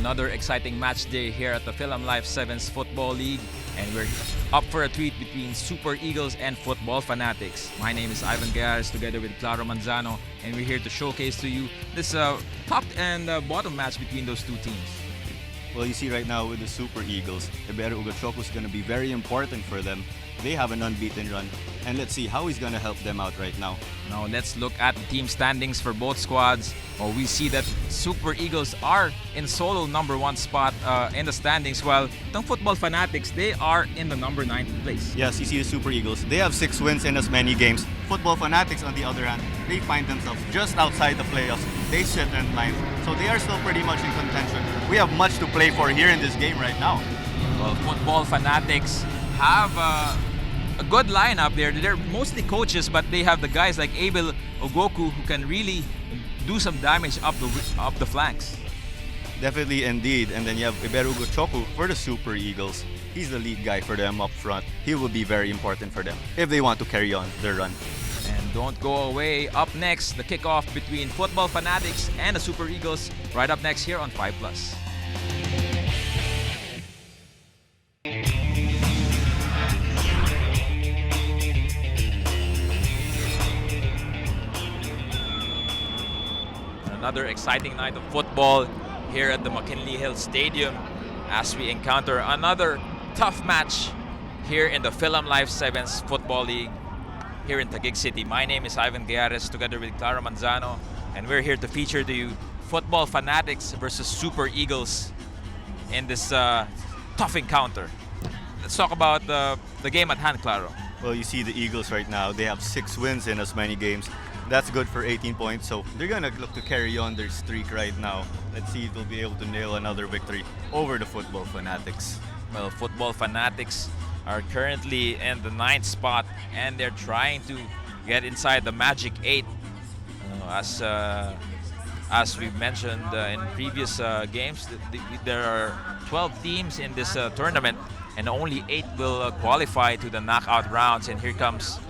Another exciting match day here at the Philam Life 7's Football League, and we're up for a treat between Super Eagles and Futbol Funatics. My name is Ivan Gayares together with Claro Manzano, and we're here to showcase to you this top and bottom match between those two teams. Well, you see right now with the Super Eagles, Ibero Ugochukwu is going to be very important for them. They have an unbeaten run, and let's see how he's going to help them out right now. Now let's look at the team standings for both squads. We see that Super Eagles are in solo #1 spot in the standings, while the Futbol Funatics, they are in the #9 place. Yes, you see the Super Eagles. They have 6 wins in as many games. Futbol Funatics, on the other hand, they find themselves just outside the playoffs. They sit in 9th, so they are still pretty much in contention. We have much to play for here in this game right now. Well, Futbol Funatics have a good lineup there. They're mostly coaches, but they have the guys like Abel Ogoku who can really do some damage up the flanks. Definitely, indeed. And then you have Ibero Ugochukwu for the Super Eagles. He's the lead guy for them up front. He will be very important for them if they want to carry on their run. And don't go away. Up next, the kickoff between Futbol Funatics and the Super Eagles. Right up next here on 5+. Another exciting night of football here at the McKinley Hill Stadium as we encounter another tough match here in the Philam Life 7's Football League here in Taguig City. My name is Ivan Gayares together with Claro Manzano, and we're here to feature to you Futbol Funatics versus Super Eagles in this tough encounter. Let's talk about the game at hand, Claro. Well, you see the Eagles right now, they have 6 wins in as many games. That's good for 18 points, so they're gonna look to carry on their streak right now. Let's see if they'll be able to nail another victory over the Futbol Funatics. Well, Futbol Funatics are currently in the 9th spot, and they're trying to get inside the Magic 8. As we mentioned in previous games, there are 12 teams in this tournament, and only 8 will qualify to the knockout rounds. And here comes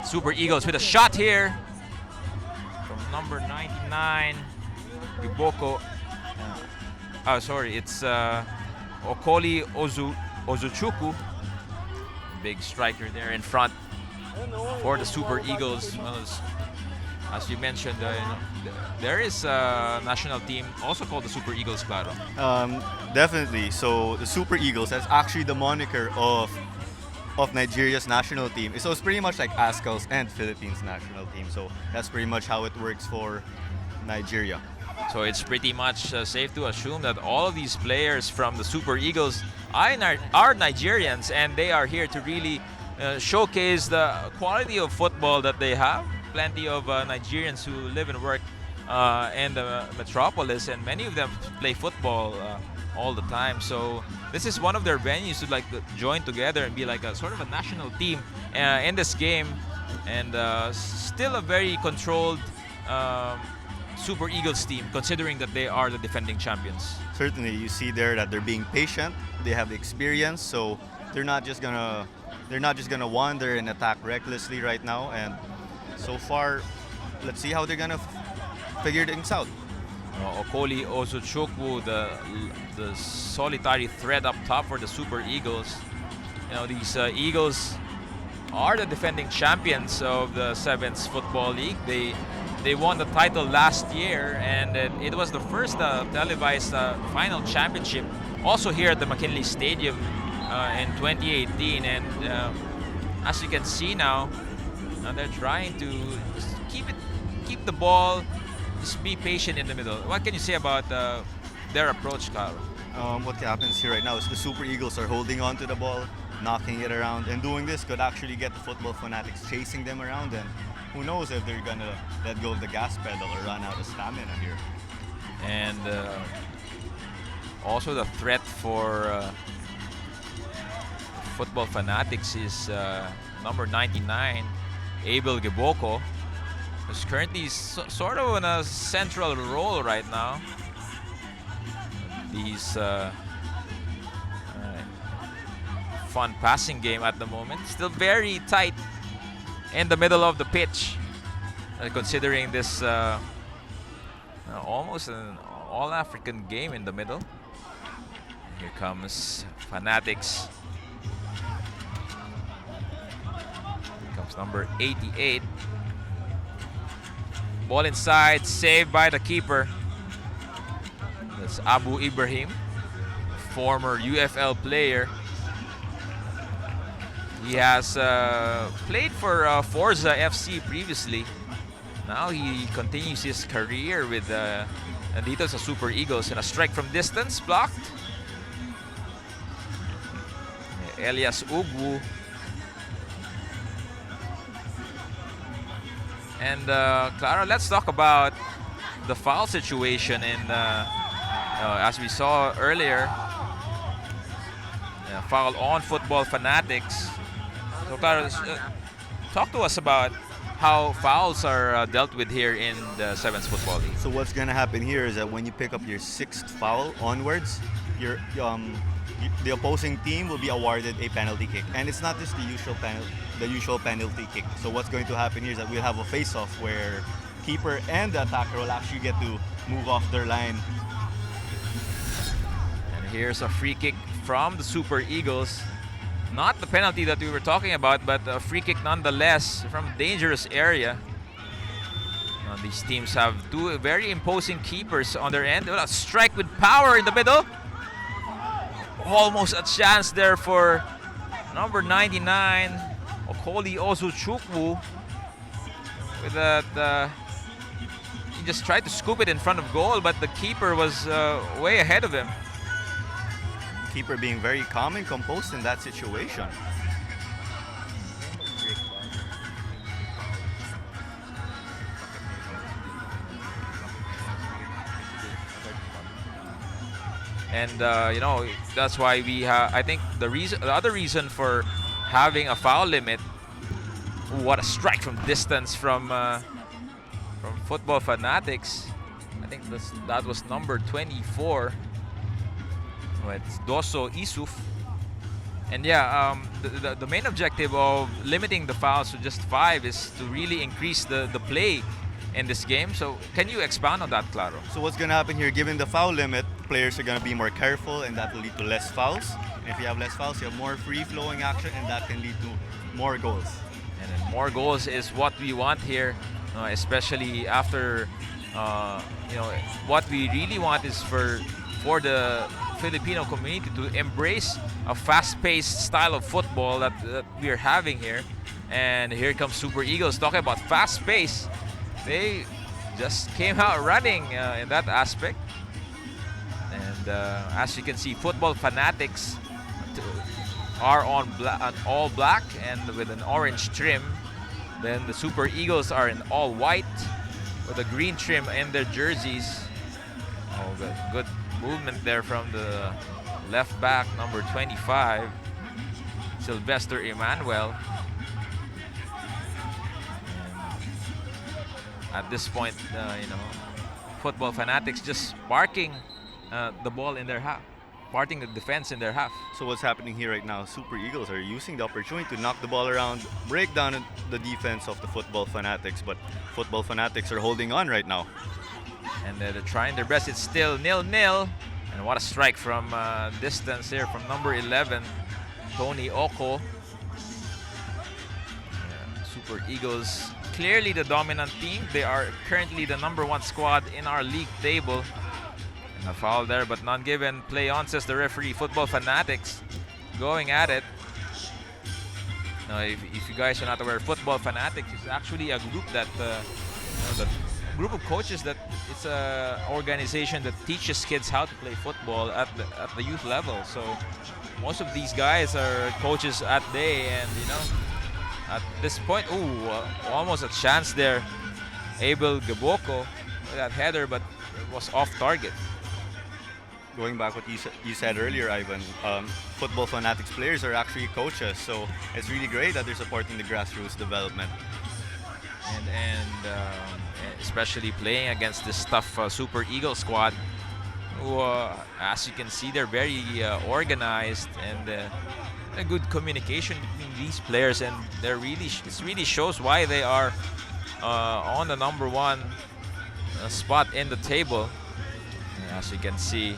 Super Eagles with a shot here from number 99, Giboko. It's Okoli Ozuchukwu. Big striker there in front for the Super Eagles. Well, as you mentioned, there is a national team also called the Super Eagles, Claro. Definitely. So the Super Eagles, that's actually the moniker of Nigeria's national team. So it's pretty much like ASCAL's and Philippines national team. So that's pretty much how it works for Nigeria. So it's pretty much safe to assume that all of these players from the Super Eagles are Nigerians, and they are here to really showcase the quality of football that they have. Plenty of Nigerians who live and work in the metropolis, and many of them play football all the time. So this is one of their venues to join together and be like a sort of a national team in this game, and still a very controlled Super Eagles team, considering that they are the defending champions. Certainly, you see there that they're being patient. They have the experience, so they're not just gonna wander and attack recklessly right now. And so far, let's see how they're gonna figure things out. Okoli Ozuchukwu, the solitary threat up top for the Super Eagles. These Eagles are the defending champions of the 7's Football League. They won the title last year, and it was the first televised final championship also here at the McKinley Stadium in 2018. And as you can see now, they're trying to just keep the ball, just be patient in the middle. What can you say about their approach, Carl? What happens here right now is the Super Eagles are holding on to the ball, knocking it around, and doing this could actually get the Futbol Funatics chasing them around, and who knows if they're gonna let go of the gas pedal or run out of stamina here. And also the threat for Futbol Funatics is number 99, Abel Giboko, who's currently sort of in a central role right now. These fun passing game at the moment. Still very tight in the middle of the pitch, considering this almost an all-African game in the middle. Here comes Fanatics. Here comes number 88. Ball inside, saved by the keeper. That's Abu Ibrahim, former UFL player. He has played for Forza FC previously. Now he continues his career with dito sa Super Eagles, and a strike from distance blocked. Elias Ugwu. And Clara, let's talk about the foul situation in as we saw earlier. Foul on Futbol Funatics. So Clara, talk to us about how fouls are dealt with here in the 7's Football League. So what's going to happen here is that when you pick up your 6th foul onwards, the opposing team will be awarded a penalty kick, and it's not just the usual penalty kick. So what's going to happen here is that we'll have a face-off where keeper and the attacker will actually get to move off their line. And here's a free kick from the Super Eagles. Not the penalty that we were talking about, but a free kick nonetheless from a dangerous area. These teams have two very imposing keepers on their end. A strike with power in the middle. Almost a chance there for number 99, Okoli Ozuchukwu. With that, he just tried to scoop it in front of goal, but the keeper was way ahead of him. Keeper being very calm and composed in that situation. And that's why we have. I think the other reason for having a foul limit. Ooh, what a strike from distance from Futbol Funatics. I think that was number 24. It's Doso Isuf. And yeah, the main objective of limiting the fouls to just 5 is to really increase the play in this game. So can you expand on that, Claro? So what's going to happen here, given the foul limit, players are going to be more careful, and that will lead to less fouls. And if you have less fouls, you have more free-flowing action, and that can lead to more goals. And then more goals is what we want here, especially after, what we really want is for the Filipino community to embrace a fast-paced style of football that we are having here. And here comes Super Eagles. Talking about fast-paced, they just came out running in that aspect. And as you can see, Futbol Funatics are on all black and with an orange trim. Then the Super Eagles are in all white with a green trim in their jerseys. Oh, good movement there from the left back, number 25, Sylvester Emmanuel. And at this point, Futbol Funatics just parking the ball in their half, parting the defense in their half. So what's happening here right now, Super Eagles are using the opportunity to knock the ball around, break down the defense of the Futbol Funatics, but Futbol Funatics are holding on right now. And they're trying their best. It's still 0-0. And what a strike from distance here from number 11, Tony Oko. Yeah, Super Eagles, clearly the dominant team. They are currently the #1 squad in our league table. And a foul there, but none given. Play on, says the referee. Futbol Funatics going at it. Now, if you guys are not aware, Futbol Funatics is actually a group that group of coaches that it's a organization that teaches kids how to play football at the youth level. So most of these guys are coaches at day, and at this point, almost a chance there. Abel Gaboko with that header, but it was off target. Going back what you said earlier, Ivan, Futbol Funatics players are actually coaches, so it's really great that they're supporting the grassroots development. And especially playing against this tough Super Eagle squad, who, as you can see, they're very organized, and a good communication between these players, and this really shows why they are on the #1 spot in the table. As you can see,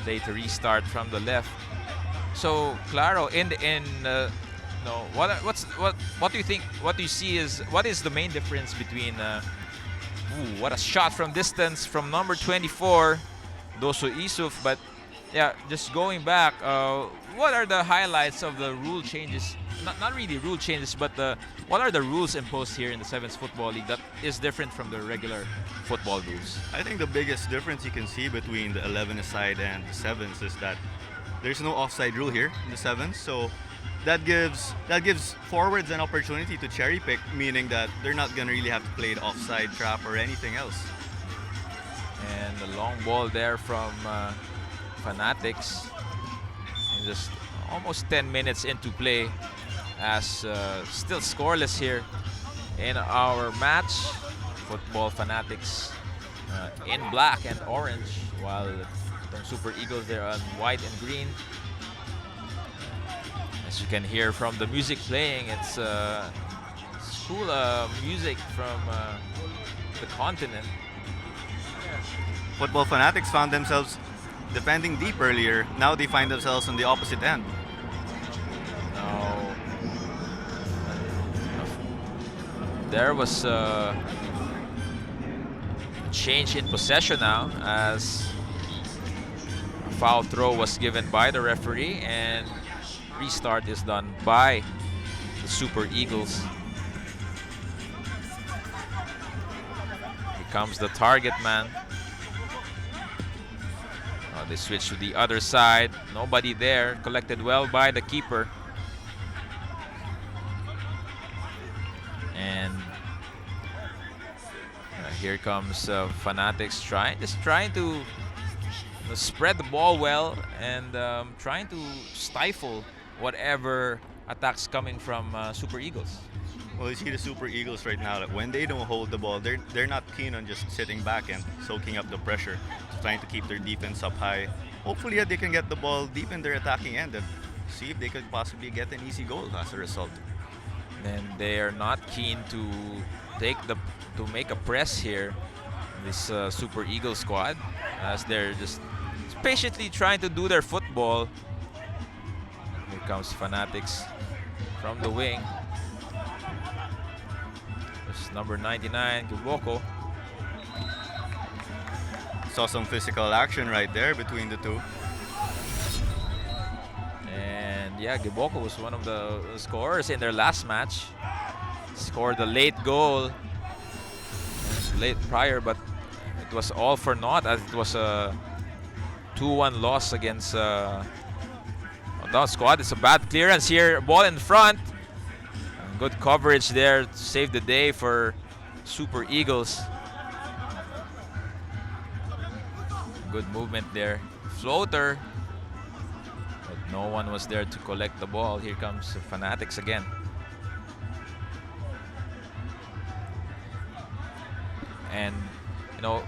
play to restart from the left. So Claro, no, what do you think? What do you see is what is the main difference between? What a shot from distance from number 24, Doso Isuf. But yeah, just going back, what are the highlights of the rule changes? Not really rule changes, but what are the rules imposed here in the 7's Football League that is different from the regular football rules? I think the biggest difference you can see between the 11-a-side and the 7's is that there's no offside rule here in the 7's, so that gives forwards an opportunity to cherry pick, meaning that they're not gonna really have to play the offside trap or anything else. And the long ball there from Fanatics. And just almost 10 minutes into play, as still scoreless here in our match. Futbol Funatics in black and orange, while the Super Eagles they're on white and green. As you can hear from the music playing, it's cool music from the continent. Futbol Funatics found themselves defending deep earlier. Now they find themselves on the opposite end. Now, there was a change in possession now, as a foul throw was given by the referee, and restart is done by the Super Eagles. Here comes the target man. They switch to the other side. Nobody there. Collected well by the keeper. And here comes Fanatics just trying to spread the ball well and trying to stifle whatever attacks coming from Super Eagles. Well, you see the Super Eagles right now, that when they don't hold the ball, they're not keen on just sitting back and soaking up the pressure, trying to keep their defense up high. Hopefully they can get the ball deep in their attacking end and see if they could possibly get an easy goal as a result. And they are not keen to make a press here, this Super Eagle squad, as they're just patiently trying to do their football. Here comes Fanatics from the wing. This number 99, Giboko. Saw some physical action right there between the two. And yeah, Giboko was one of the scorers in their last match. Scored a late goal late prior, but it was all for naught, as it was a 2-1 loss against that squad. It's a bad clearance here. Ball in front. Good coverage there to save the day for Super Eagles. Good movement there. Floater. But no one was there to collect the ball. Here comes Fanatics again. And, you know,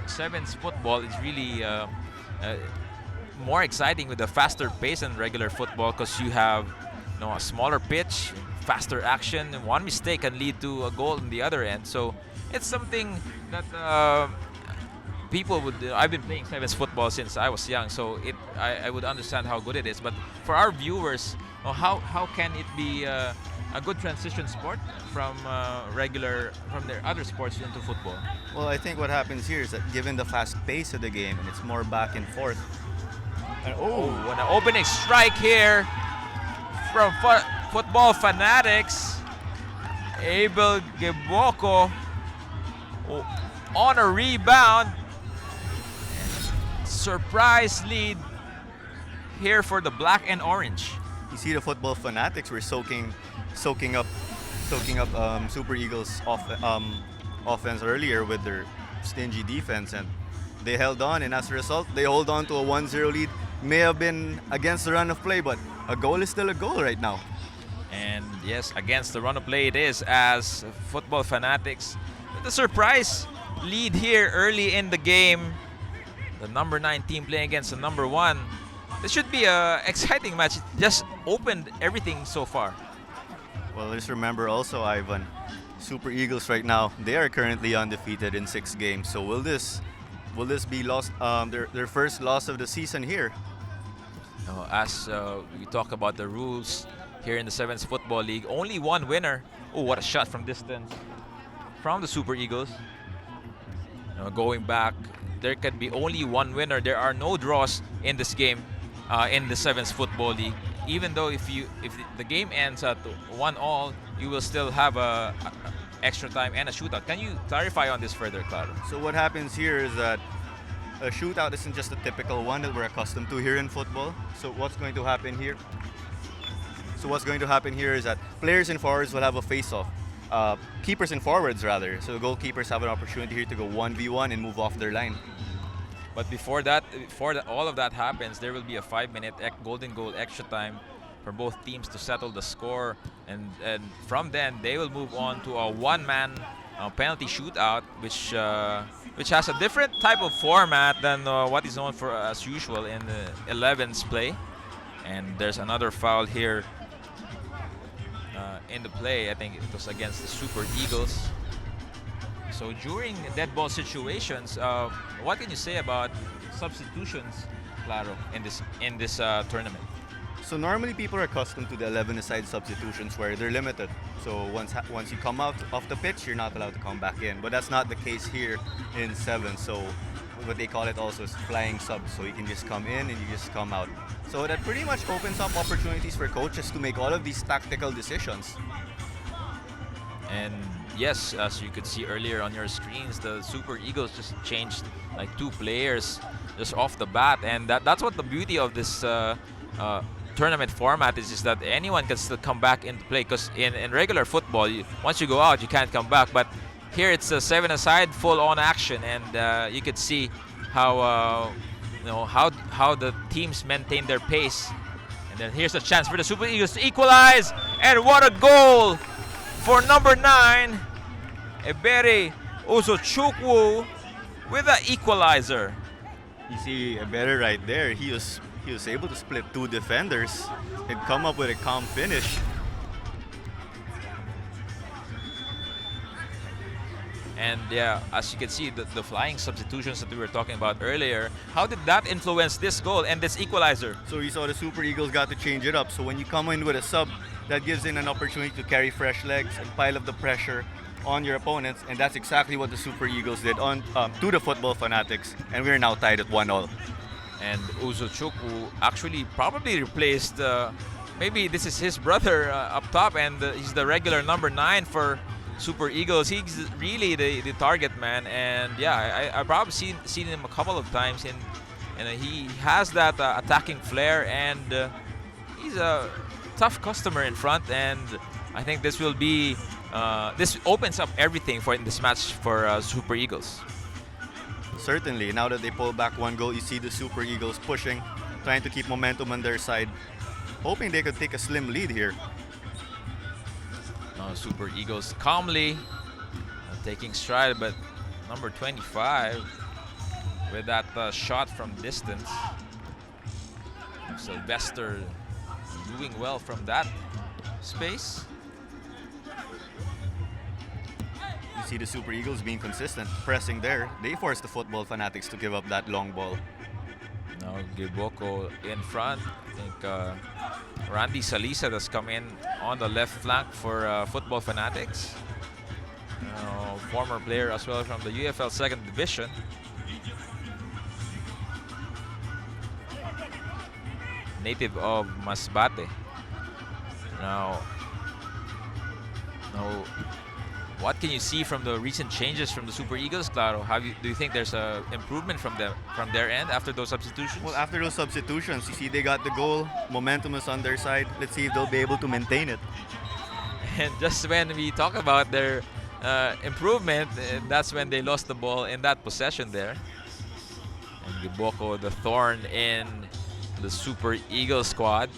7's football is really more exciting with a faster pace than regular football, because you have, you know, a smaller pitch, faster action, and one mistake can lead to a goal on the other end. So it's something that people would. I've been playing 7's football since I was young, so I would understand how good it is. But for our viewers, how can it be a good transition sport from their other sports into football? Well, I think what happens here is that given the fast pace of the game, and it's more back and forth. And an opening strike here from Futbol Funatics. Abel Giboko on a rebound. Surprise lead here for the black and orange. You see the Futbol Funatics were soaking up Super Eagles offense earlier with their stingy defense, and they held on, and as a result, they hold on to a 1-0 lead. May have been against the run of play, but a goal is still a goal right now. And yes, against the run of play it is, as Futbol Funatics with a surprise lead here early in the game. The number 9 team playing against the number 1. This should be an exciting match. It just opened everything so far. Well, just remember also, Ivan, Super Eagles right now, they are currently undefeated in 6 games. So will this Will this be their first loss of the season here? As we talk about the rules here in the 7's Football League, only one winner. Oh, what a shot from distance from the Super Eagles. Going back, there can be only one winner. There are no draws in this game in the 7's Football League. Even though if the game ends at 1-1, you will still have a extra time and a shootout. Can you clarify on this further, Claro? So what happens here is that a shootout isn't just a typical one that we're accustomed to here in football. So what's going to happen here? Is that players and forwards will have a face-off. Keepers and forwards rather. So goalkeepers have an opportunity here to go 1v1 and move off their line. But before all of that happens, there will be a 5-minute golden goal extra time for both teams to settle the score, and from then they will move on to a one-man penalty shootout, which has a different type of format than what is known for as usual in the 11's play. And there's another foul here in the play. I think it was against the Super Eagles. So during dead ball situations, what can you say about substitutions, Claro, in this tournament? So normally people are accustomed to the 11-a-side substitutions where they're limited. So once you come out off the pitch, you're not allowed to come back in. But that's not the case here in 7. So what they call it also is flying subs. So you can just come in and you just come out. So that pretty much opens up opportunities for coaches to make all of these tactical decisions. And yes, as you could see earlier on your screens, the Super Eagles just changed like 2 players just off the bat, and that's what the beauty of this tournament format is that anyone can still come back into play. Because in regular football, once you go out, you can't come back. But here it's a 7-a-side, full-on action, and you could see how how the teams maintain their pace. And then here's a chance for the Super Eagles to equalize, and what a goal for number 9, Ebere Uzochukwu, with the equalizer. You see Ebere right there. He was able to split 2 defenders and come up with a calm finish. And yeah, as you can see, the flying substitutions that we were talking about earlier, how did that influence this goal and this equalizer? So you saw the Super Eagles got to change it up. So when you come in with a sub, that gives in an opportunity to carry fresh legs and pile up the pressure on your opponents, and that's exactly what the Super Eagles did on to the Futbol Funatics, and we're now tied at 1-1. And Uzochukwu actually probably replaced, maybe this is his brother up top, and he's the regular number 9 for Super Eagles. He's really the target man, and yeah, I probably seen him a couple of times, and he has that attacking flair, and he's a tough customer in front, and I think this will be this opens up everything in this match for Super Eagles. Certainly, now that they pull back 1 goal, you see the Super Eagles pushing, trying to keep momentum on their side, hoping they could take a slim lead here. Super Eagles calmly taking stride, but number 25 with that shot from distance. Sylvester doing well from that space. You see the Super Eagles being consistent, pressing there. They forced the Futbol Funatics to give up that long ball. Now Giboko in front. I think Randy Salisa has come in on the left flank for Futbol Funatics. Former player as well from the UFL 2nd Division. Native of Masbate. Now, what can you see from the recent changes from the Super Eagles, Claro? Do you think there's a improvement from their end after those substitutions? Well, after those substitutions, you see they got the goal. Momentum is on their side. Let's see if they'll be able to maintain it. And just when we talk about their improvement, that's when they lost the ball in that possession there. And Giboko, the thorn in the Super Eagles squad.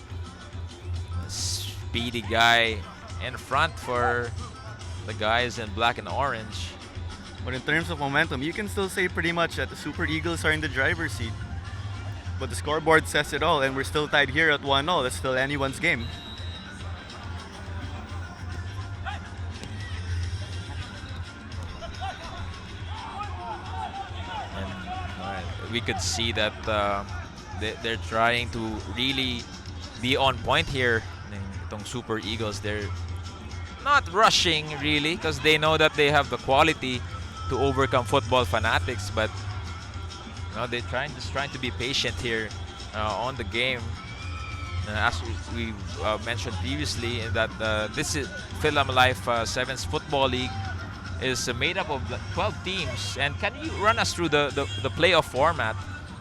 A speedy guy in front for the guys in black and orange. But in terms of momentum, you can still say pretty much that the Super Eagles are in the driver's seat. But the scoreboard says it all, and we're still tied here at 1-0. It's still anyone's game. And we could see that they're trying to really be on point here. Itong Super Eagles, they're not rushing really because they know that they have the quality to overcome Futbol Funatics, but they're just trying to be patient here on the game. As we mentioned previously, that this is Philam Life 7's Football League is made up of 12 teams. And can you run us through the playoff format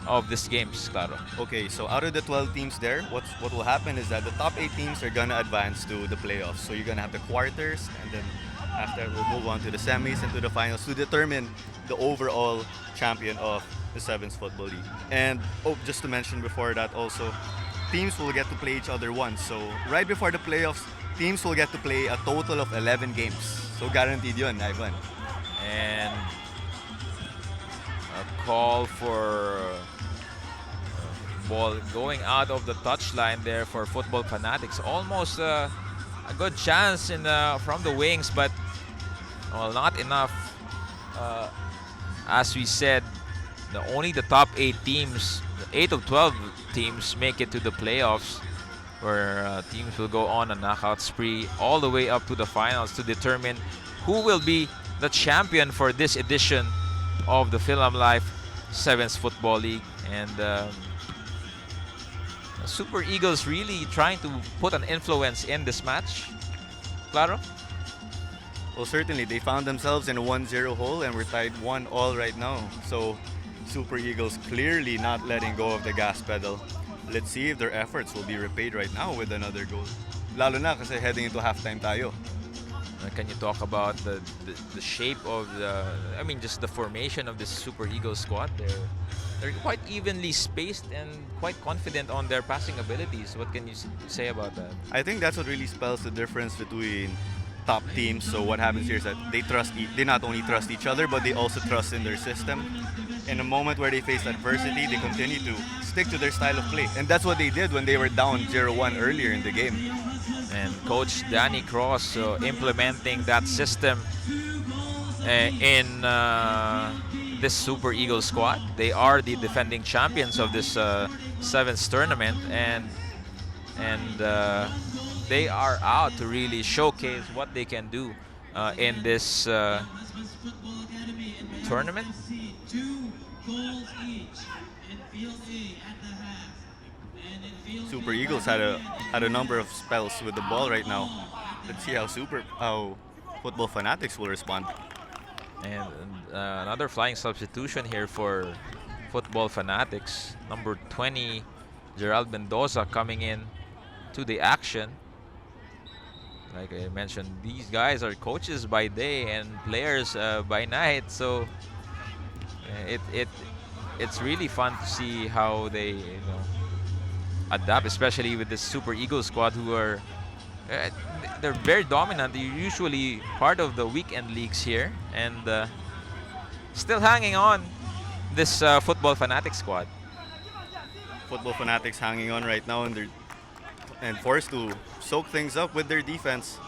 of this games, Claro? Okay, so out of the 12 teams there, what will happen is that the top 8 teams are gonna advance to the playoffs. So you're gonna have the quarters, and then after we'll move on to the semis and to the finals to determine the overall champion of the 7's Football League. And just to mention before that also, teams will get to play each other once. So right before the playoffs, teams will get to play a total of 11 games. So guaranteed yun, Ivan. And a call for ball going out of the touchline there for Futbol Funatics. Almost a good chance from the wings, but not enough. As we said, only the top 8 teams, 8 of 12 teams make it to the playoffs, where teams will go on a knockout spree all the way up to the finals to determine who will be the champion for this edition of the Philam Life 7's Football League. And Super Eagles really trying to put an influence in this match. Claro? Well, certainly they found themselves in a 1-0 hole, and we're tied 1-1 right now. So Super Eagles clearly not letting go of the gas pedal. Let's see if their efforts will be repaid right now with another goal. Lalo na kasi heading into halftime tayo. Can you talk about the shape of just the formation of this Super Eagles squad? They're quite evenly spaced and quite confident on their passing abilities. What can you say about that? I think that's what really spells the difference between top teams. So what happens here is that they not only trust each other, but they also trust in their system. In a moment where they face adversity, they continue to stick to their style of play. And that's what they did when they were down 0-1 earlier in the game. And Coach Danny Cross implementing that system in this Super Eagles squad. They are the defending champions of this 7th tournament, and they are out to really showcase what they can do in this tournament. Super Eagles had a number of spells with the ball right now. Let's see how Futbol Funatics will respond. And another flying substitution here for Futbol Funatics. Number 20, Gerald Mendoza coming in to the action. Like I mentioned, these guys are coaches by day and players by night. So it's really fun to see how they adapt, especially with this Super Eagles squad, who are they're very dominant. They're usually part of the weekend leagues here, and still hanging on this Futbol Funatics squad. Futbol Funatics hanging on right now, and forced to soak things up with their defense.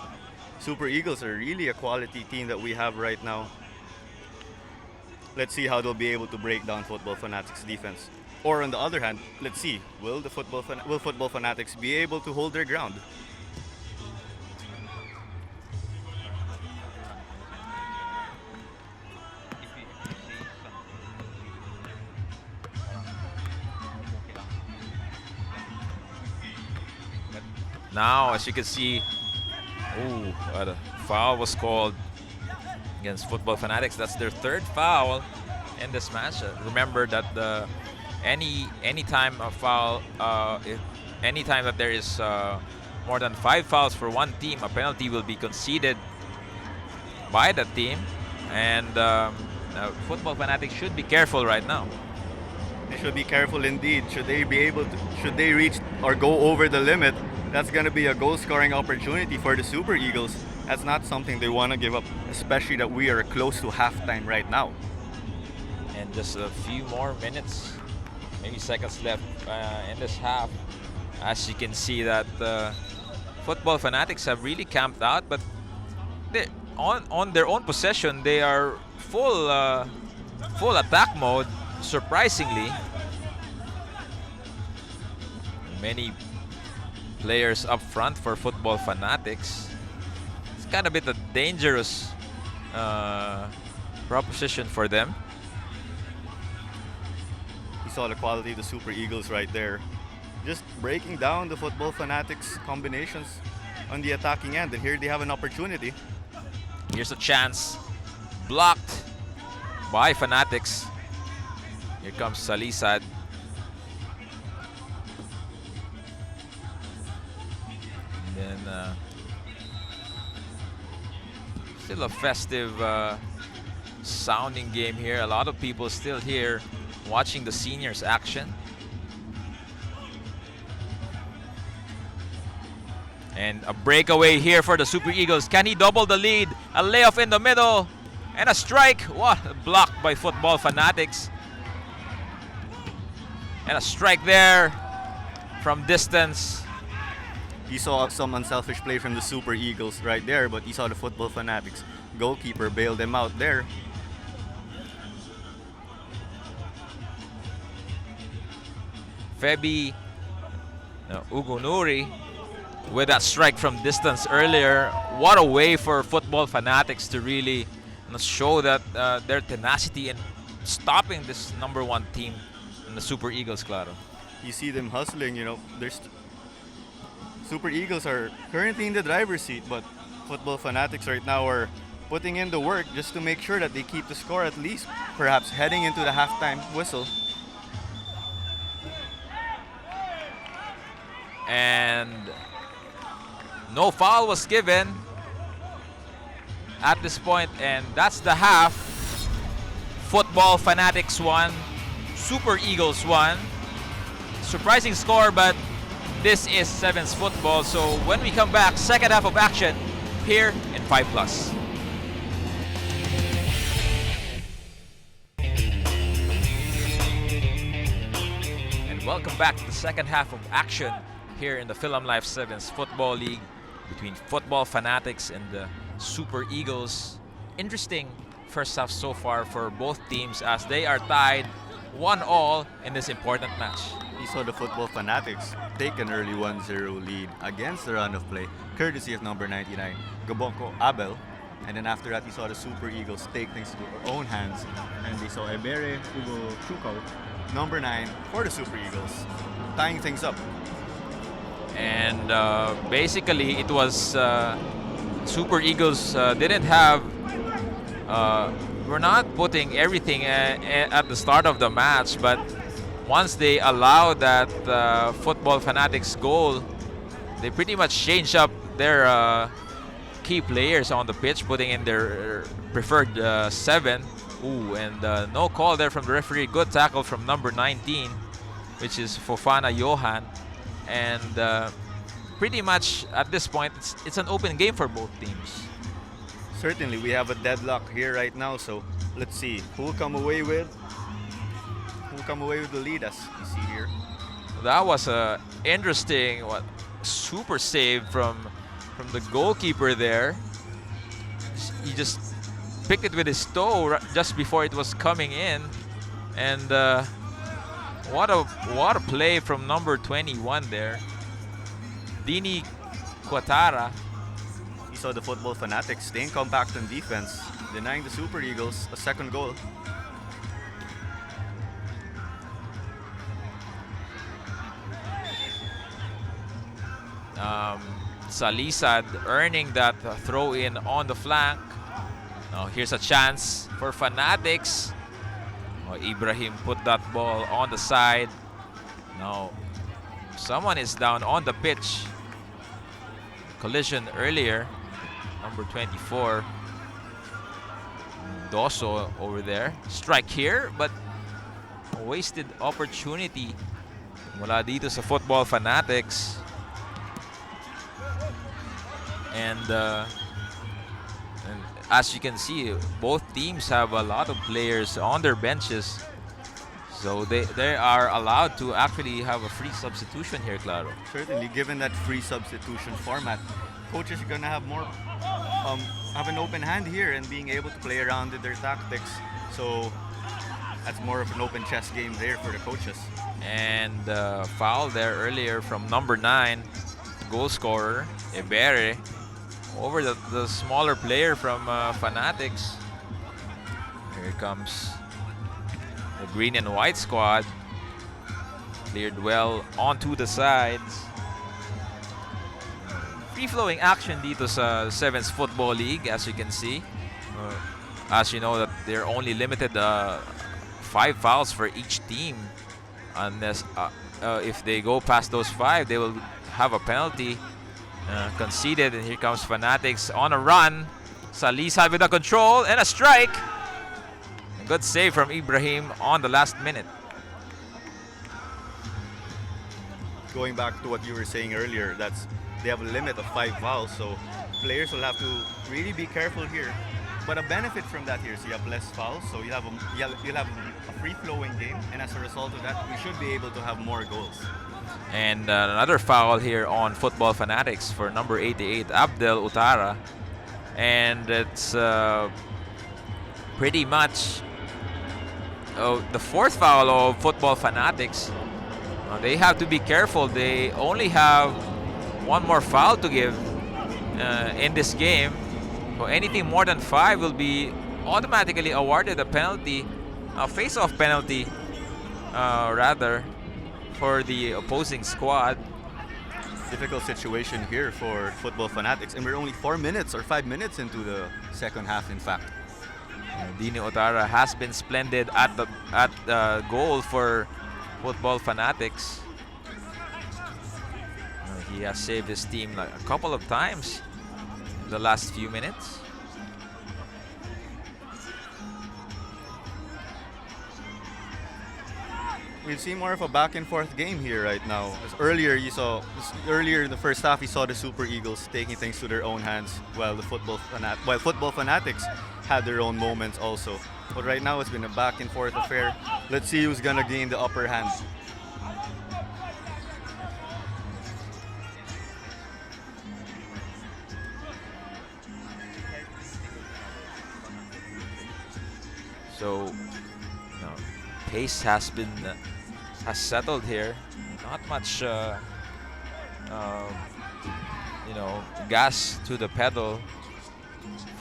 Super Eagles are really a quality team that we have right now. Let's see how they'll be able to break down Futbol Funatics' defense. Or on the other hand, let's see, will Futbol Funatics be able to hold their ground? Now, as you can see, a foul was called against Futbol Funatics. That's their 3rd foul in this match. Remember that anytime a foul, anytime that there is more than 5 fouls for one team, a penalty will be conceded by that team. And Futbol Funatics should be careful right now. They should be careful indeed. Should they reach or go over the limit, that's going to be a goal-scoring opportunity for the Super Eagles. That's not something they want to give up, especially that we are close to halftime right now. And just a few more minutes, maybe seconds left in this half. As you can see that Futbol Funatics have really camped out, but on their own possession, they are full attack mode. surprisingly, many players up front for Futbol Funatics. It's kind of a bit a dangerous proposition for them. You saw the quality of the Super Eagles right there. Just breaking down the Futbol Funatics combinations on the attacking end. And here they have an opportunity. Here's a chance. Blocked by Fanatics. Here comes Salisad. And then still a festive sounding game here. A lot of people still here watching the seniors action. And a breakaway here for the Super Eagles. Can he double the lead? A layoff in the middle. And a strike. What? Blocked by Futbol Funatics. And a strike there from distance. You saw some unselfish play from the Super Eagles right there, but you saw the Futbol Funatics goalkeeper bail them out there. Febi Ugunuri with that strike from distance earlier. What a way for Futbol Funatics to really show that their tenacity in stopping this #1 team in the Super Eagles, Claro. You see them hustling, there's Super Eagles are currently in the driver's seat, but Futbol Funatics right now are putting in the work just to make sure that they keep the score at least, perhaps heading into the halftime whistle. And no foul was given at this point, and that's the half. Futbol Funatics 1, Super Eagles 1. Surprising score, but this is 7's football. So when we come back, second half of action here in 5+. And welcome back to the second half of action here in the Philam Life 7's Football League between Futbol Funatics and the Super Eagles. Interesting first half so far for both teams as they are tied 1-1 in this important match. You saw the Futbol Funatics take an early 1-0 lead against the run of play, courtesy of number 99, Gabonko Abel. And then after that, you saw the Super Eagles take things into their own hands. And they saw Ebere Hugo Chukau, number 9, for the Super Eagles, tying things up. And basically, it was Super Eagles didn't have. We're not putting everything at the start of the match, but once they allowed that Futbol Funatics goal, they pretty much changed up their key players on the pitch, putting in their preferred 7. Ooh, and no call there from the referee. Good tackle from number 19, which is Fofana Johan. And pretty much at this point, it's an open game for both teams. Certainly, we have a deadlock here right now, so let's see who will come away with the lead, as you see here. That was a interesting super save from the goalkeeper there. He just picked it with his toe just before it was coming in, and what a play from number 21 there, Dini Quatara. You saw the Futbol Funatics staying compact on defense, denying the Super Eagles a second goal. Salisad earning that throw in on the flank. Now here's a chance for Fanatics. Ibrahim put that ball on the side. Now someone is down on the pitch. Collision earlier. Number 24. Doso over there. Strike here, but a wasted opportunity mula dito sa Futbol Funatics. And as you can see, both teams have a lot of players on their benches, so they are allowed to actually have a free substitution here, Claro. Certainly, given that free substitution format, coaches are gonna have more have an open hand here and being able to play around with their tactics. So That's more of an open chess game there for the coaches. And foul there earlier from number 9, goal scorer, Ibere, over the smaller player from Fanatics. Here comes the green and white squad. Cleared well onto the sides. Free-flowing action dito sa 7's Football League, as you can see. As you know, that they're only limited 5 fouls for each team. Unless if they go past those 5, they will have a penalty conceded. And here comes Fanatics on a run. Salisa with a control and a strike. A good save from Ibrahim on the last minute. Going back to what you were saying earlier, they have a limit of 5 fouls, so players will have to really be careful here. But a benefit from that here is you have less fouls, so you'll have a free-flowing game, and as a result of that, we should be able to have more goals. And another foul here on Futbol Funatics for number 88, Abdel Utara. And it's pretty much the 4th foul of Futbol Funatics. They have to be careful. They only have 1 more foul to give in this game. So anything more than 5 will be automatically awarded a penalty, a face-off penalty, rather, for the opposing squad. Difficult situation here for Futbol Funatics, and we're only 4 minutes or 5 minutes into the second half, in fact. Dini Otara has been splendid at the goal for Futbol Funatics. He has saved his team like a couple of times in the last few minutes. We've seen more of a back and forth game here right now. As earlier in the first half, you saw the Super Eagles taking things to their own hands, while Futbol Funatics had their own moments also. But right now it's been a back and forth affair. Let's see who's gonna gain the upper hand. So, pace has settled here. Not much, gas to the pedal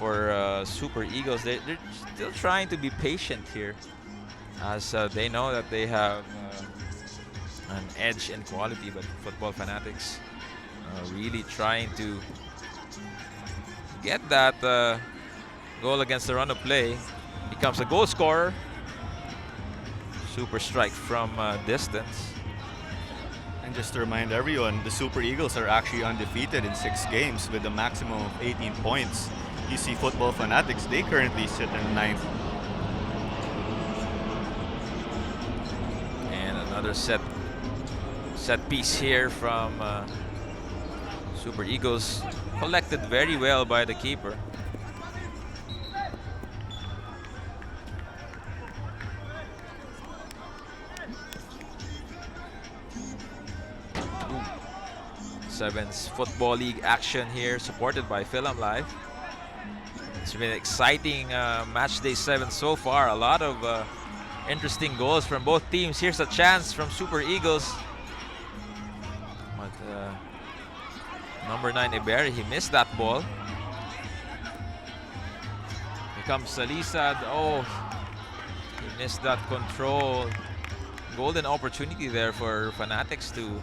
for Super Eagles. They're still trying to be patient here, as they know that they have an edge in quality. But Futbol Funatics really trying to get that goal against the run of play. Becomes a goal scorer. Super strike from distance. And just to remind everyone, the Super Eagles are actually undefeated in 6 games with a maximum of 18 points. You see Futbol Funatics, they currently sit in 9th. And another set piece here from Super Eagles, collected very well by the keeper. 7's Football League action here, supported by Philam Live. It's been an exciting match day 7 so far. A lot of interesting goals from both teams. Here's a chance from Super Eagles. But number 9, Iberi, he missed that ball. Here comes Salisa. Oh, he missed that control. Golden opportunity there for Fanatics to...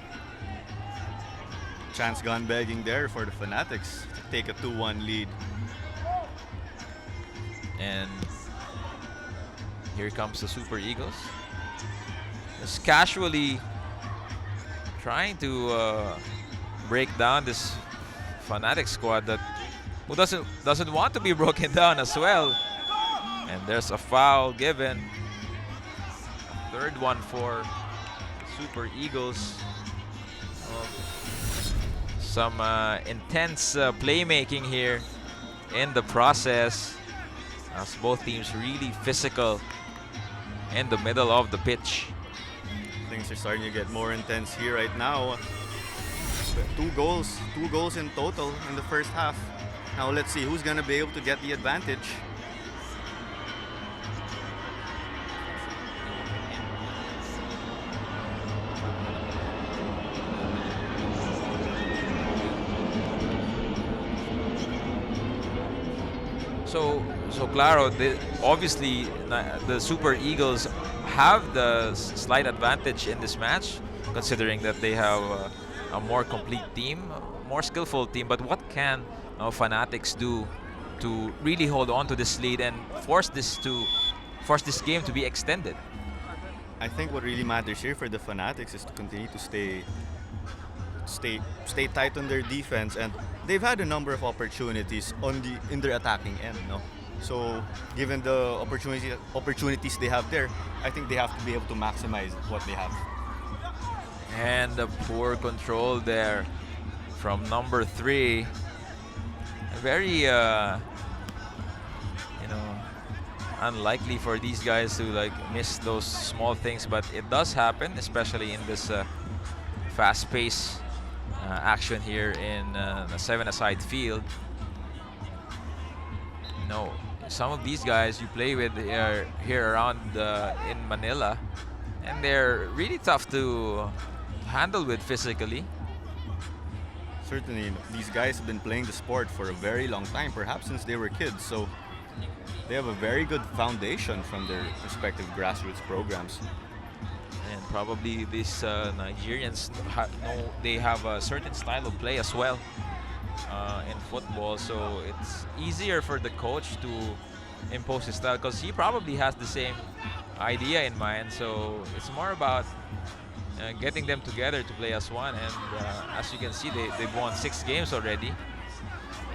Chance gone begging there for the Fanatics to take a 2-1 lead. And here comes the Super Eagles. Just casually trying to break down this Fanatic squad that who doesn't want to be broken down as well. And there's a foul given. A 3rd one for Super Eagles. Some intense playmaking here in the process, as both teams really physical in the middle of the pitch. Things are starting to get more intense here right now. 2 goals in total in the first half. Now let's see who's gonna be able to get the advantage. So claro, obviously the Super Eagles have the slight advantage in this match, considering that they have a more complete team, a more skillful team. But what can Fanatics do to really hold on to this lead and force this game to be extended? I think what really matters here for the Fanatics is to continue to stay tight on their defense, and they've had a number of opportunities in their attacking end. No, so given the opportunities they have there, I think they have to be able to maximize what they have. And the poor control there from number 3. Very unlikely for these guys to like miss those small things, but it does happen, especially in this fast-paced action here in the 7-a-side field. Some of these guys you play with here around in Manila, and they're really tough to handle with physically. Certainly, these guys have been playing the sport for a very long time, perhaps since they were kids, so they have a very good foundation from their respective grassroots programs. And probably these Nigerians they have a certain style of play as well in football, so it's easier for the coach to impose his style because he probably has the same idea in mind. So it's more about getting them together to play as one. And as you can see, they've won 6 games already.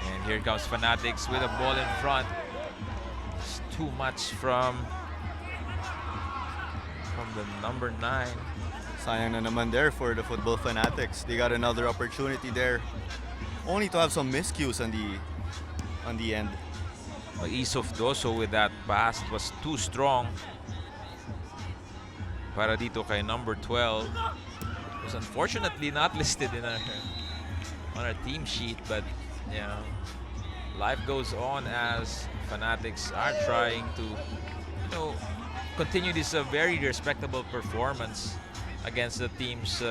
And here comes Fanatics with a ball in front. It's too much from the number 9. Sayang na naman there for the Futbol Funatics. They got another opportunity there, only to have some miscues on the end. Issof Doso with that pass was too strong para dito kay number 12. It was unfortunately not listed in on our team sheet, but life goes on as Fanatics are trying to continue this very respectable performance against the teams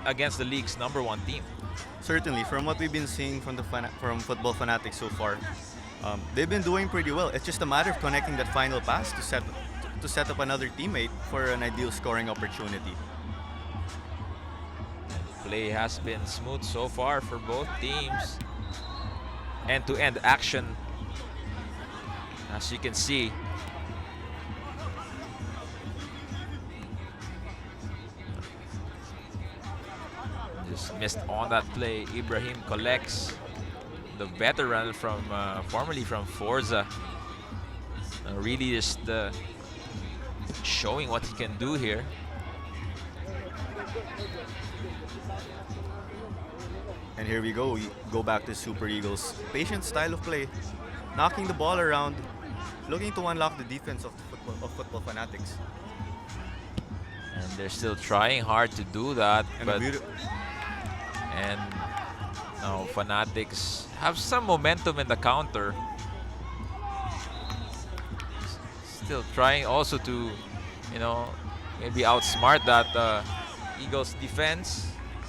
against the league's number 1 team. Certainly, from what we've been seeing from Futbol Fanatics so far, they've been doing pretty well. It's just a matter of connecting that final pass to set up another teammate for an ideal scoring opportunity. Play has been smooth so far for both teams. End-to-end action, as you can see. Just missed on that play. Ibrahim collects, the veteran from formerly from Forza. Really just showing what he can do here. And here we go. We go back to Super Eagles. Patient style of play, knocking the ball around, looking to unlock the defense of Futbol Fanatics. And they're still trying hard to do that. And now Fanatics have some momentum in the counter. Still trying also to, maybe outsmart that Eagles defense,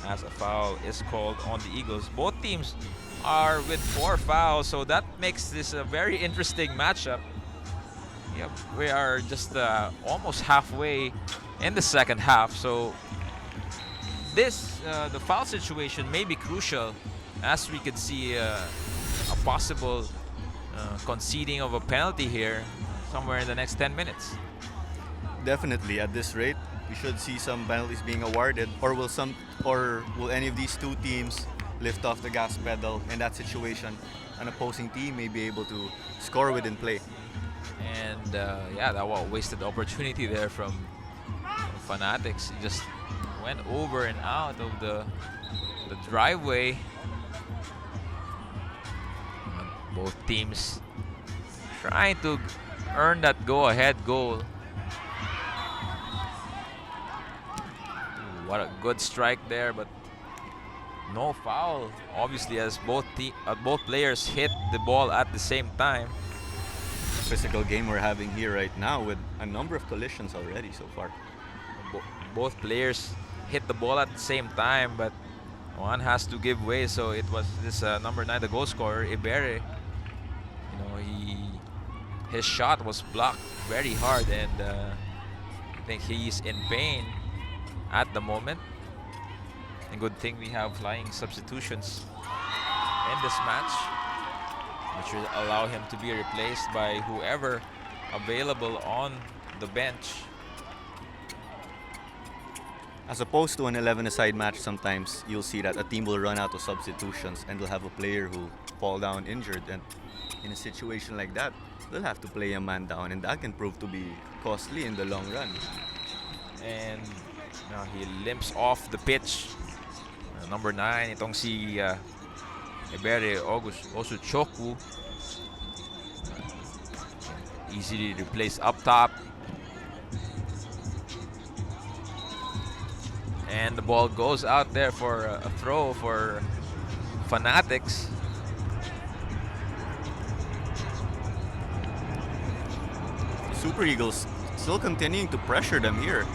as a foul is called on the Eagles. Both teams are with 4 fouls, so that makes this a very interesting matchup. Yep, we are just almost halfway in the second half, so the foul situation may be crucial, as we could see a possible conceding of a penalty here somewhere in the next 10 minutes. Definitely, at this rate, we should see some penalties being awarded, or will any of these two teams lift off the gas pedal in that situation? An opposing team may be able to score within play. And that was a wasted opportunity there from Fanatics. It just went over and out of the driveway. Both teams trying to earn that go-ahead goal. What a good strike there, but no foul. Obviously, as both players hit the ball at the same time. Physical game we're having here right now with a number of collisions already so far. Both players hit the ball at the same time, but one has to give way. So it was this number 9, the goal scorer, Ibere. He his shot was blocked very hard, and I think he's in pain at the moment. And good thing we have flying substitutions in this match, which will allow him to be replaced by whoever available on the bench. As opposed to an 11-a-side match, sometimes you'll see that a team will run out of substitutions and they'll have a player who fall down injured, and in a situation like that, they'll have to play a man down, and that can prove to be costly in the long run. And now he limps off the pitch. Number 9, itong si Ebere Osuchokwu. Easily replaced up top. And the ball goes out there for a throw for Fanatics. The Super Eagles still continuing to pressure them here.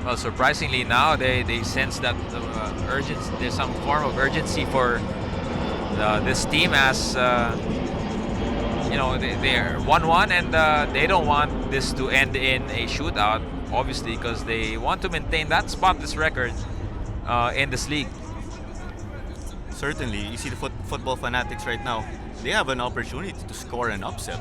Well, surprisingly now they sense that urgency, there's some form of urgency for this team, as you know, they're 1-1, and they don't want this to end in a shootout, obviously, because they want to maintain that spotless record in this league. Certainly, you see the Futbol Funatics right now, they have an opportunity to score an upset.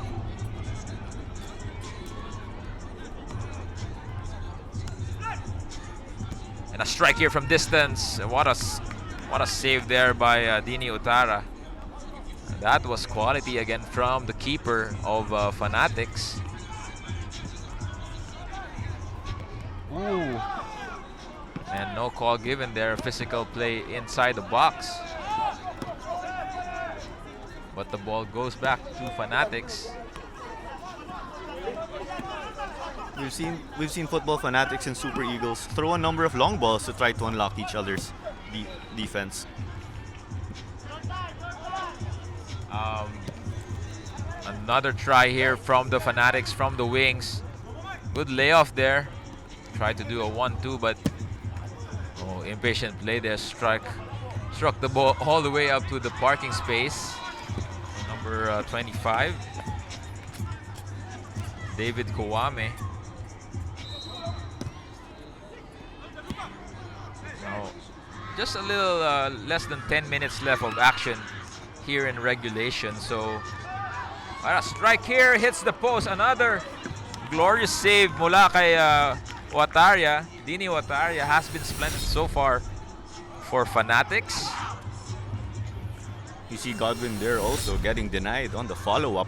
And a strike here from distance. What a save there by Dini Utara. That was quality again from the keeper of Fanatics. Ooh. And no call given there. Physical play inside the box. But the ball goes back to Fanatics. We've seen Futbol Funatics and Super Eagles throw a number of long balls to try to unlock each other's defense. Another try here from the Fanatics from the wings. Good layoff there. Tried to do a 1-2, but impatient play there. Struck the ball all the way up to the parking space. Number 25, David Kawaman. Now, just a little less than 10 minutes left of action here in regulation. So, a strike here, hits the post. Another glorious save mula kay Wataria. Dini Wataria has been splendid so far for Fanatics. You see Godwin there also getting denied on the follow-up.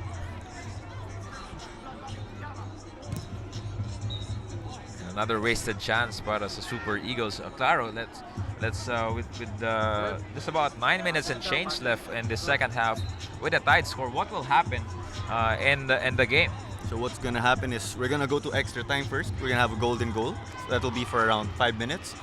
Another wasted chance para sa Super Eagles. Claro, let's with just about 9 minutes and change left in the second half with a tight score, what will happen in the game? So what's gonna happen is we're gonna go to extra time first. We're gonna have a golden goal. That'll be for around 5 minutes.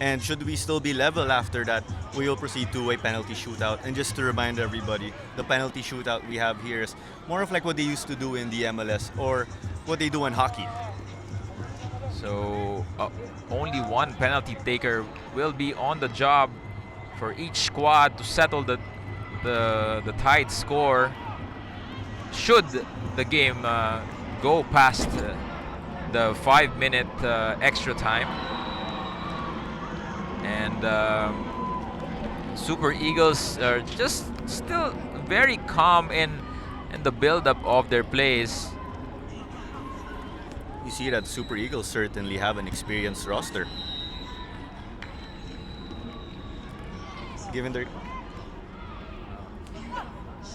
And should we still be level after that, we will proceed to a penalty shootout. And just to remind everybody, the penalty shootout we have here is more of like what they used to do in the MLS or what they do in hockey. So only one penalty taker will be on the job for each squad to settle the tied score. Should the game go past the 5-minute extra time. And Super Eagles are just still very calm in the build-up of their plays. You see that Super Eagles certainly have an experienced roster. Given their...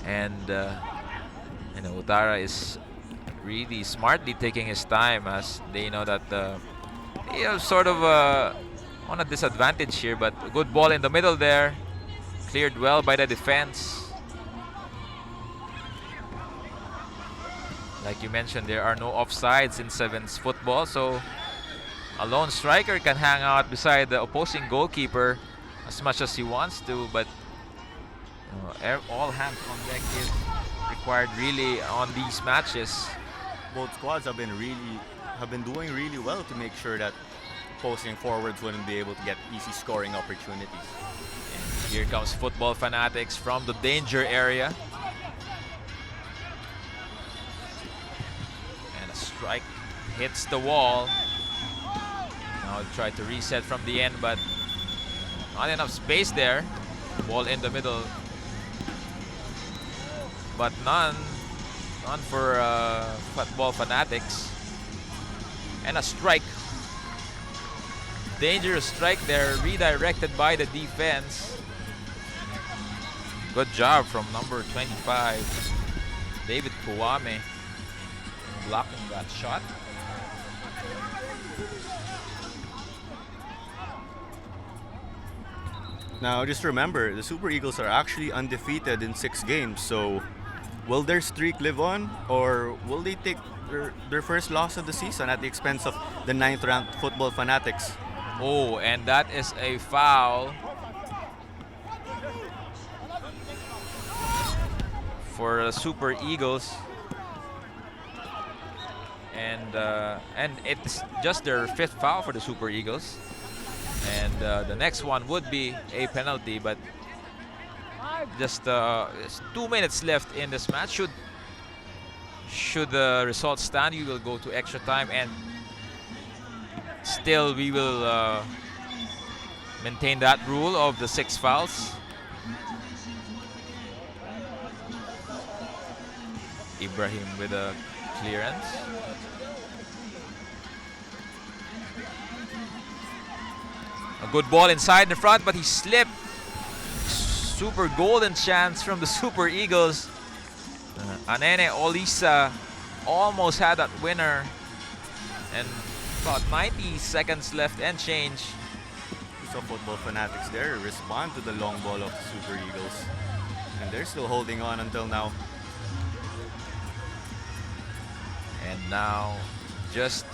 And Utara is really smartly taking his time, as they know that they have sort of on a disadvantage here, but a good ball in the middle there. Cleared well by the defense. Like you mentioned, there are no offsides in 7's football, so a lone striker can hang out beside the opposing goalkeeper as much as he wants to, but all hands on deck is required really on these matches. Both squads have been doing really well to make sure that opposing forwards wouldn't be able to get easy scoring opportunities. And here comes Futbol Funatics from the danger area. strike hits the wall. Now try to reset from the end, but not enough space there. Ball in the middle, but none for Futbol Funatics. And a strike. Dangerous strike there, redirected by the defense. Good job from number 25, David Kawaman, blocking that shot. Now just remember, the Super Eagles are actually undefeated in 6 games, so will their streak live on, or will they take their first loss of the season at the expense of the 9th-ranked Futbol Funatics? Oh, and that is a foul for the Super Eagles. And it's just their 5th foul for the Super Eagles. And the next one would be a penalty, but just 2 minutes left in this match. Should the result stand, we will go to extra time, and still we will maintain that rule of the 6 fouls. Ibrahim with a clearance. A good ball inside the front, but he slipped. Super golden chance from the Super Eagles. Anene Olisa almost had that winner. And about 90 seconds left and change. So Futbol Funatics there respond to the long ball of the Super Eagles. And they're still holding on until now. And now just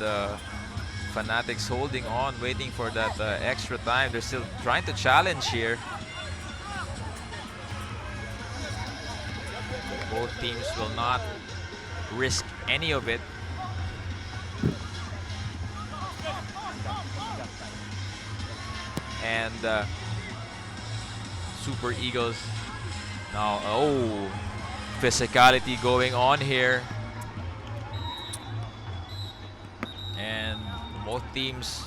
Funatics holding on, waiting for that extra time. They're still trying to challenge here. Both teams will not risk any of it. And Super Eagles now, physicality going on here. And both teams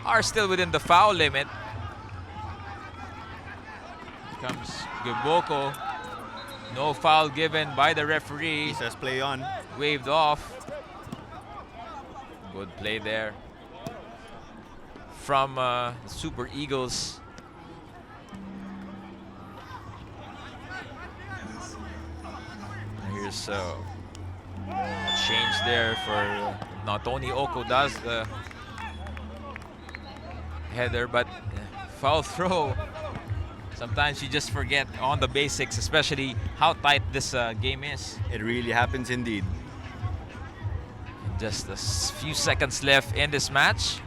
are still within the foul limit. Here comes Giboko. No foul given by the referee. He says play on. Waved off. Good play there from the Super Eagles. Here's a change there for not only Oko does the header, but foul throw. Sometimes you just forget on the basics, especially how tight this game is. It really happens indeed. Just a few seconds left in this match.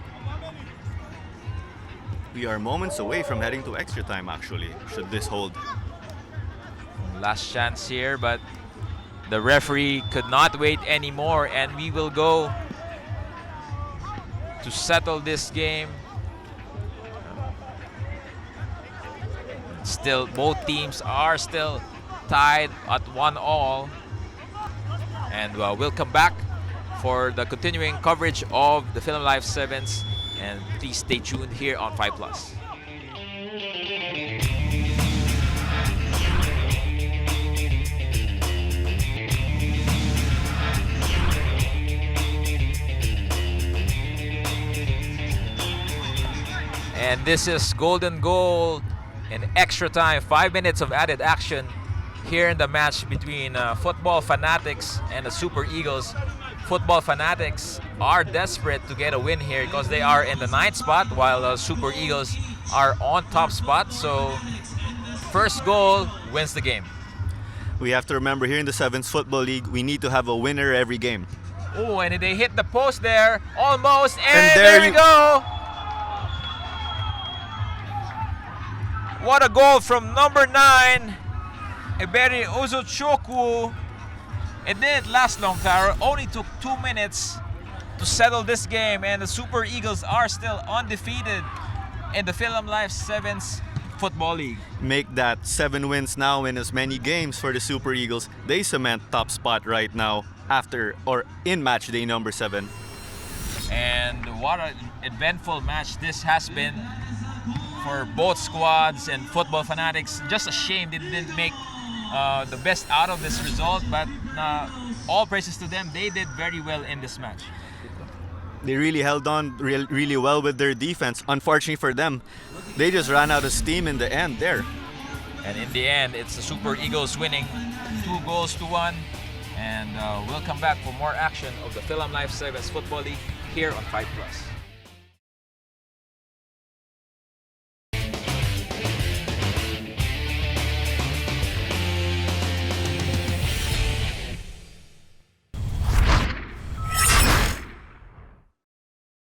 We are moments away from heading to extra time, actually, should this hold. Last chance here, but the referee could not wait anymore, and we will go to settle this game. Still, both teams are still tied at 1-1. And we'll come back for the continuing coverage of the Philam Live 7's. And please stay tuned here on 5+. And this is golden goal in extra time. 5 minutes of added action here in the match between Futbol Funatics and the Super Eagles. Futbol Funatics are desperate to get a win here because they are in the 9th spot, while Super Eagles are on top spot. So first goal wins the game. We have to remember, here in the 7's Football League, we need to have a winner every game. Oh, and they hit the post there, almost, and there we go. What a goal from number 9, Eberi Ozochukwu. It didn't last long, Taro. Only took 2 minutes to settle this game, and the Super Eagles are still undefeated in the Philam Live 7's Football League. Make that 7 wins now in as many games for the Super Eagles. They cement top spot right now. after or in match day number 7. And what an eventful match this has been for both squads and Futbol Funatics. Just a shame they didn't make the best out of this result, but all praises to them. They did very well in this match. They really held on really well with their defense. Unfortunately for them, they just ran out of steam in the end there. And in the end, it's the Super Eagles winning 2-1. And we'll come back for more action of the Philam Live 7's Football League here on 5+.